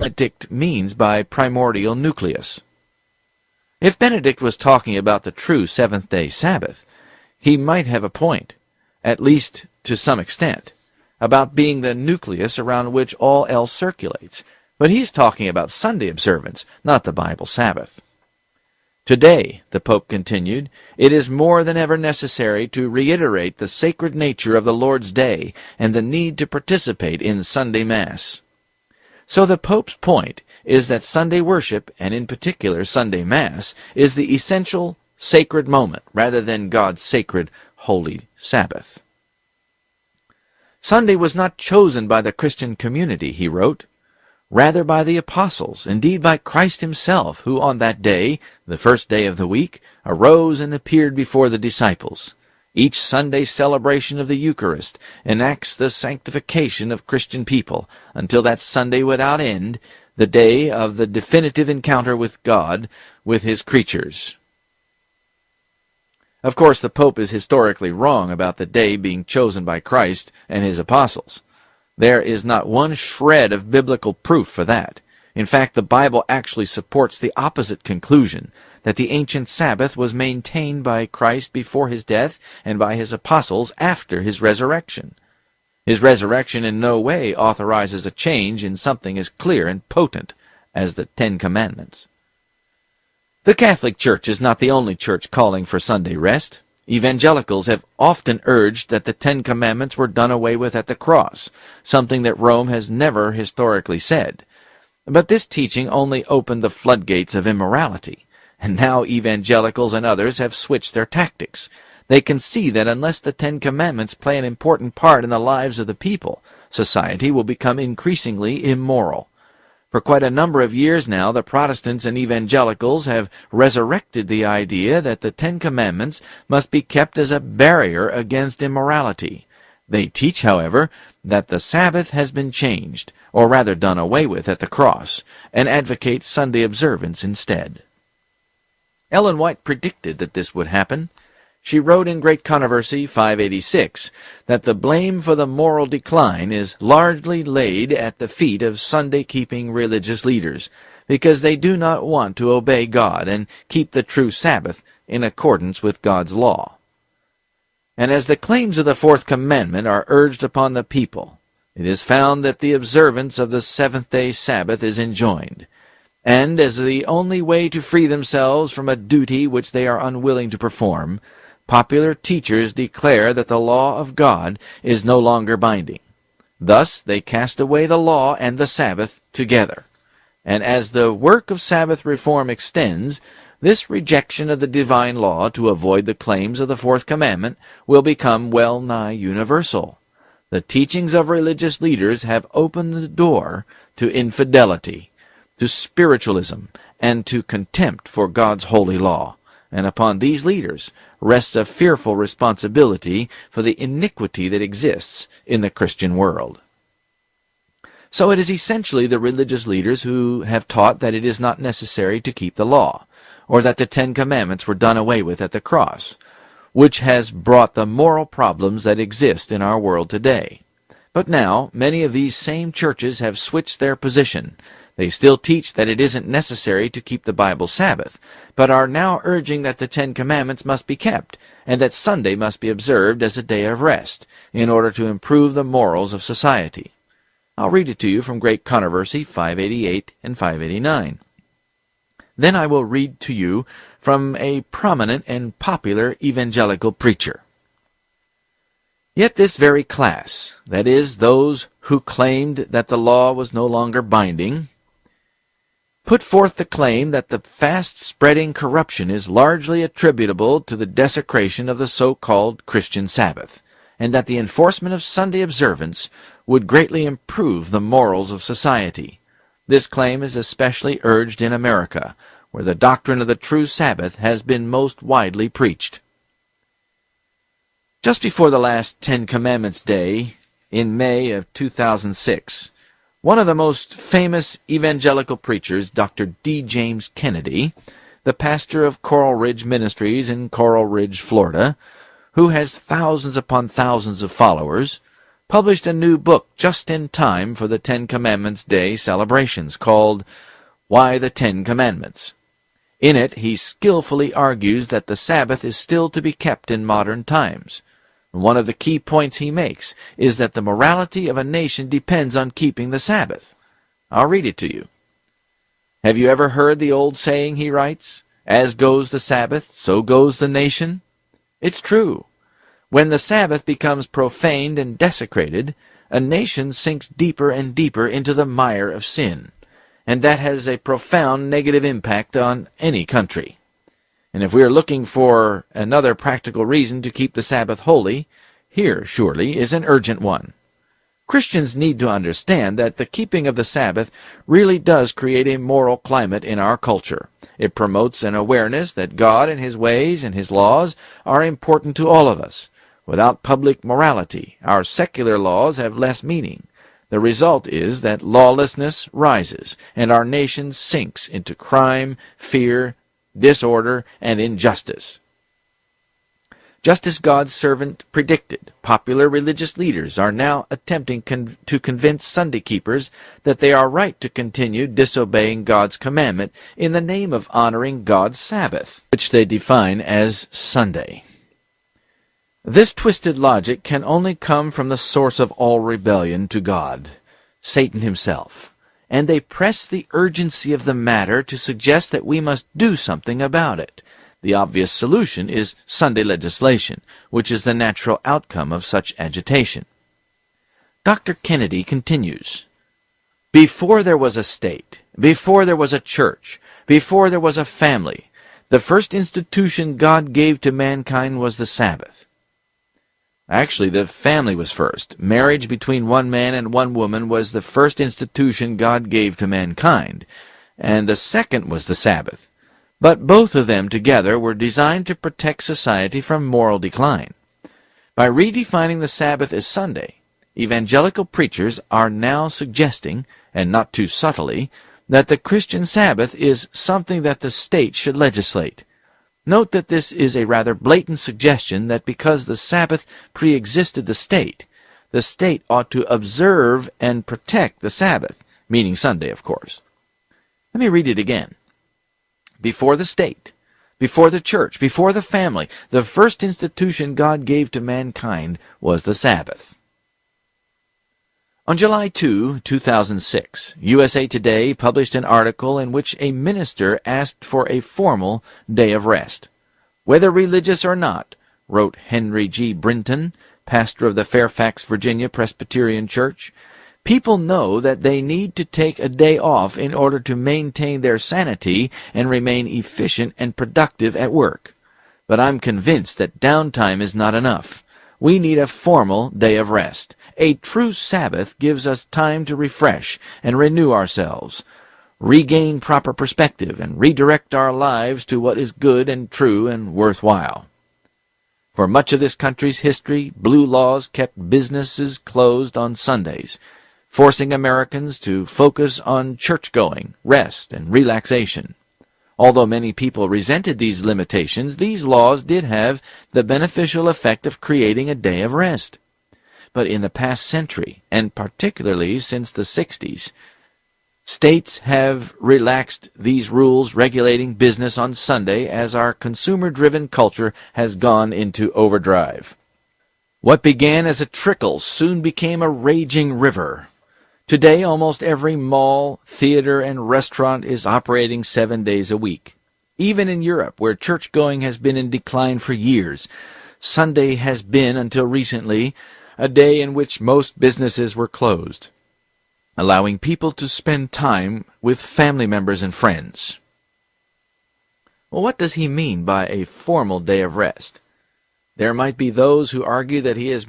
Benedict means by primordial nucleus. If Benedict was talking about the true seventh-day Sabbath, he might have a point, at least to some extent, about being the nucleus around which all else circulates, but he's talking about Sunday observance, not the Bible Sabbath. Today, the Pope continued, it is more than ever necessary to reiterate the sacred nature of the Lord's Day and the need to participate in Sunday Mass. So the Pope's point is that Sunday worship, and in particular Sunday Mass, is the essential sacred moment rather than God's sacred holy Sabbath. Sunday was not chosen by the Christian community, he wrote, rather by the apostles, indeed by Christ himself, who on that day, the first day of the week, arose and appeared before the disciples. Each Sunday celebration of the Eucharist enacts the sanctification of Christian people until that Sunday without end, the day of the definitive encounter with God, with his creatures. Of course, the Pope is historically wrong about the day being chosen by Christ and his apostles. There is not one shred of biblical proof for that. In fact, the Bible actually supports the opposite conclusion, that the ancient Sabbath was maintained by Christ before his death and by his apostles after his resurrection. His resurrection in no way authorizes a change in something as clear and potent as the Ten Commandments. The Catholic Church is not the only church calling for Sunday rest. Evangelicals have often urged that the Ten Commandments were done away with at the cross, something that Rome has never historically said. But this teaching only opened the floodgates of immorality, and now evangelicals and others have switched their tactics. They can see that unless the Ten Commandments play an important part in the lives of the people, society will become increasingly immoral. For quite a number of years now, the Protestants and evangelicals have resurrected the idea that the Ten Commandments must be kept as a barrier against immorality. They teach, however, that the Sabbath has been changed, or rather done away with at the cross, and advocate Sunday observance instead. Ellen White predicted that this would happen. She wrote in Great Controversy 586 that the blame for the moral decline is largely laid at the feet of Sunday-keeping religious leaders, because they do not want to obey God and keep the true Sabbath in accordance with God's law. And as the claims of the Fourth Commandment are urged upon the people, it is found that the observance of the seventh-day Sabbath is enjoined, and as the only way to free themselves from a duty which they are unwilling to perform, popular teachers declare that the law of God is no longer binding. Thus they cast away the law and the Sabbath together. And as the work of Sabbath reform extends, this rejection of the divine law to avoid the claims of the Fourth Commandment will become well nigh universal. The teachings of religious leaders have opened the door to infidelity, to spiritualism, and to contempt for God's holy law. And upon these leaders rests a fearful responsibility for the iniquity that exists in the Christian world. So it is essentially the religious leaders who have taught that it is not necessary to keep the law, or that the Ten Commandments were done away with at the cross, which has brought the moral problems that exist in our world today. But now, many of these same churches have switched their position. They still teach that it isn't necessary to keep the Bible Sabbath, but are now urging that the Ten Commandments must be kept, and that Sunday must be observed as a day of rest, in order to improve the morals of society. I'll read it to you from Great Controversy 588 and 589. Then I will read to you from a prominent and popular evangelical preacher. Yet this very class, that is, those who claimed that the law was no longer binding, put forth the claim that the fast-spreading corruption is largely attributable to the desecration of the so-called Christian Sabbath, and that the enforcement of Sunday observance would greatly improve the morals of society. This claim is especially urged in America, where the doctrine of the true Sabbath has been most widely preached. Just before the last Ten Commandments Day, in May of 2006, one of the most famous evangelical preachers, Dr. D. James Kennedy, the pastor of Coral Ridge Ministries in Coral Ridge, Florida, who has thousands upon thousands of followers, published a new book just in time for the Ten Commandments Day celebrations called Why the Ten Commandments. In it, he skillfully argues that the Sabbath is still to be kept in modern times. One of the key points he makes is that the morality of a nation depends on keeping the Sabbath. I'll read it to you. Have you ever heard the old saying, he writes, "As goes the Sabbath, so goes the nation"? It's true. When the Sabbath becomes profaned and desecrated, a nation sinks deeper and deeper into the mire of sin, and that has a profound negative impact on any country. And if we are looking for another practical reason to keep the Sabbath holy, here, surely, is an urgent one. Christians need to understand that the keeping of the Sabbath really does create a moral climate in our culture. It promotes an awareness that God and His ways and His laws are important to all of us. Without public morality, our secular laws have less meaning. The result is that lawlessness rises, and our nation sinks into crime, fear, disorder, and injustice. Just as God's servant predicted, popular religious leaders are now attempting to convince Sunday keepers that they are right to continue disobeying God's commandment in the name of honoring God's Sabbath, which they define as Sunday. This twisted logic can only come from the source of all rebellion to God, Satan himself, and they press the urgency of the matter to suggest that we must do something about it. The obvious solution is Sunday legislation, which is the natural outcome of such agitation. Dr. Kennedy continues, "Before there was a state, before there was a church, before there was a family, the first institution God gave to mankind was the Sabbath." Actually, the family was first. Marriage between one man and one woman was the first institution God gave to mankind, and the second was the Sabbath. But both of them together were designed to protect society from moral decline. By redefining the Sabbath as Sunday, evangelical preachers are now suggesting, and not too subtly, that the Christian Sabbath is something that the state should legislate. Note that this is a rather blatant suggestion that because the Sabbath pre-existed the state ought to observe and protect the Sabbath, meaning Sunday, of course. Let me read it again. Before the state, before the church, before the family, the first institution God gave to mankind was the Sabbath. On July 2, 2006, USA Today published an article in which a minister asked for a formal day of rest. "Whether religious or not," wrote Henry G. Brinton, pastor of the Fairfax, Virginia Presbyterian Church, "people know that they need to take a day off in order to maintain their sanity and remain efficient and productive at work. But I'm convinced that downtime is not enough. We need a formal day of rest. A true Sabbath gives us time to refresh and renew ourselves, regain proper perspective, and redirect our lives to what is good and true and worthwhile." For much of this country's history, blue laws kept businesses closed on Sundays, forcing Americans to focus on church-going, rest, and relaxation. Although many people resented these limitations, these laws did have the beneficial effect of creating a day of rest. But in the past century, and particularly since the 60s, states have relaxed these rules regulating business on Sunday as our consumer-driven culture has gone into overdrive. What began as a trickle soon became a raging river. Today, almost every mall, theater, and restaurant is operating 7 days a week. Even in Europe, where church-going has been in decline for years, Sunday has been, until recently, a day in which most businesses were closed, allowing people to spend time with family members and friends. Well, what does he mean by a formal day of rest? There might be those who argue that he is